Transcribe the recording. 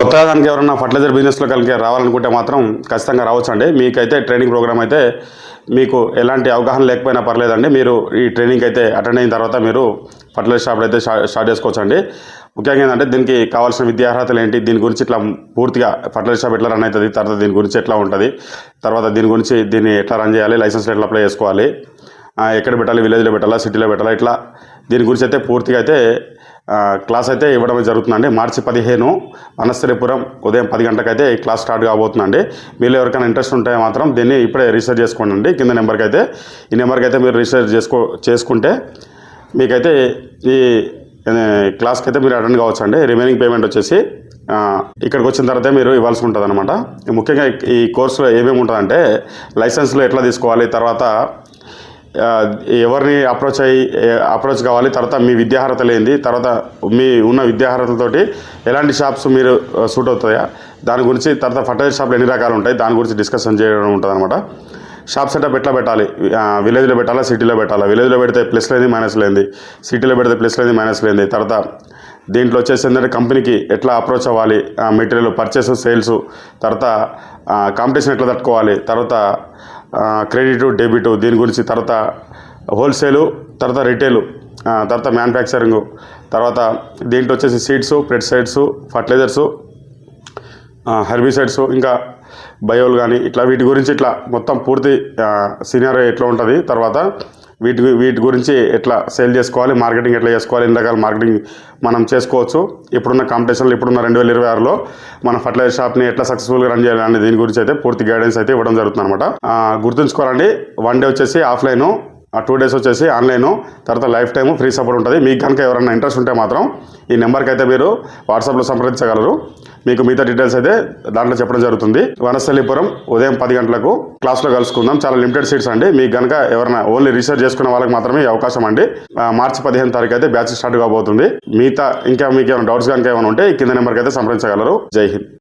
కొత్తగా కనుక ఎవరైనా ఫర్టిలైజర్ బిజినెస్లో కనుక రావాలనుకుంటే మాత్రం ఖచ్చితంగా రావచ్చండి. మీకైతే ట్రైనింగ్ ప్రోగ్రామ్ అయితే మీకు ఎలాంటి అవగాహన లేకపోయినా పర్లేదండి. మీరు ఈ ట్రైనింగ్ అయితే అటెండ్ అయిన తర్వాత మీరు ఫర్టిలైజర్ షాప్ అయితే స్టార్ట్ చేసుకోవచ్చండి. ముఖ్యంగా ఏంటంటే దీనికి కావాల్సిన విద్యార్హతలు ఏంటి, దీని గురించి ఇట్లా పూర్తిగా ఫర్టిలైజర్ షాప్ ఎట్లా రన్ అవుతుంది, తర్వాత దీని గురించి ఎట్లా ఉంటుంది, తర్వాత దీని గురించి దీన్ని ఎట్లా రన్ చేయాలి, లైసెన్స్ ఎట్లా అప్లై చేసుకోవాలి, ఎక్కడ పెట్టాలి, విలేజ్లో పెట్టాలా, సిటీలో పెట్టాలా, ఇట్లా దీని గురించి అయితే పూర్తిగా అయితే క్లాస్ అయితే ఇవ్వడం జరుగుతుందండి. మార్చి 15 వనస్థలిపురం ఉదయం 10 గంటలకైతే ఈ క్లాస్ స్టార్ట్ కాబోతుందండి. మీరు ఎవరికైనా ఇంట్రెస్ట్ ఉంటే మాత్రం దీన్ని ఇప్పుడే రిజిస్టర్ చేసుకోండి. కింద నెంబర్కి అయితే ఈ నెంబర్కి అయితే మీరు రిజిస్టర్ చేసుకుంటే మీకైతే ఈ క్లాస్కి అయితే మీరు అటెండ్ కావచ్చు అండి. రిమైనింగ్ పేమెంట్ వచ్చేసి ఇక్కడికి వచ్చిన తర్వాత మీరు ఇవ్వాల్సి ఉంటుంది అనమాట. ముఖ్యంగా ఈ కోర్సులో ఏమేమి ఉంటుందంటే లైసెన్స్లో ఎట్లా తీసుకోవాలి, తర్వాత ఎవరిని అప్రోచ్ కావాలి, తర్వాత మీ విద్యార్హతలు ఏంది, తర్వాత మీ ఉన్న విద్యార్హతలతోటి ఎలాంటి షాప్స్ మీరు సూట్ అవుతాయా దాని గురించి, తర్వాత ఫర్టిలైజర్ షాప్లు ఎన్ని రకాలు ఉంటాయి దాని గురించి డిస్కషన్ చేయడం ఉంటుంది అనమాట. షాప్ సెటప్ ఎట్లా పెట్టాలి, విలేజ్లో పెట్టాలా, సిటీలో పెట్టాలా, విలేజ్లో పెడితే ప్లస్ లేని మైనస్ లేని, సిటీలో పెడితే ప్లస్ లేని మైనస్ లేని, తర్వాత దీంట్లో వచ్చేసి ఏంటంటే కంపెనీకి ఎట్లా అప్రోచ్ అవ్వాలి, మెటీరియల్ పర్చేస్ సేల్స్, తర్వాత కాంపిటీషన్ ఎట్లా తట్టుకోవాలి, తర్వాత క్రెడిట్ డెబిట్ దీని గురించి, తర్వాత హోల్సేలు, తర్వాత రిటైలు, తర్వాత మ్యానుఫ్యాక్చరింగ్, తర్వాత దీంట్లో వచ్చేసి సీడ్స్, పెస్టిసైడ్స్, ఫర్టిలైజర్సు, హెర్బిసైడ్స్, ఇంకా బయోలు కానీ ఇట్లా వీటి గురించి ఇట్లా మొత్తం పూర్తి సీనియర్ ఎట్లా ఉంటుంది, తర్వాత వీటి గురించి ఎట్లా సేల్ చేసుకోవాలి, మార్కెటింగ్ ఎట్లా చేసుకోవాలి, ఎన్ని రకాల మార్కెటింగ్ మనం చేసుకోవచ్చు, ఇప్పుడున్న కాంపిటీషన్లో ఇప్పుడున్న 2026లో మన ఫర్టిలైజర్ షాప్ని ఎట్లా సక్సెస్ఫుల్గా రన్ చేయాలి అనే దీని గురించి అయితే పూర్తి గైడెన్స్ అయితే ఇవ్వడం జరుగుతుంది అనమాట. గుర్తుంచుకోవాలండి, 1 డే వచ్చేసి ఆఫ్లైను, 2 డేస్ వచ్చేసి ఆన్లైను, తర్వాత లైఫ్ టైము ఫ్రీ సపోర్ట్ ఉంటుంది. మీకు కనుక ఎవరైనా ఇంట్రెస్ట్ ఉంటే మాత్రం ఈ నెంబర్కి అయితే మీరు వాట్సాప్లో సంప్రదించగలరు. మీకు మిగతా డీటెయిల్స్ అయితే దాంట్లో చెప్పడం జరుగుతుంది. వనస్థలిపురం ఉదయం 10 గంటలకు క్లాస్లో కలుసుకుందాం. చాలా లిమిటెడ్ సీట్స్ అండి. మీకు కనుక ఎవరైనా ఓన్లీ రీసెర్చ్ చేసుకున్న వాళ్ళకి మాత్రమే ఈ అవకాశం అండి. మార్చి 15 తారీఖు అయితే బ్యాచ్ స్టార్ట్ కాబోతుంది. మీకు ఏమైనా డౌట్స్ కనుక ఏమైనా ఉంటే కింద నెంబర్కి అయితే సంప్రదించగలరు. జై హింద్.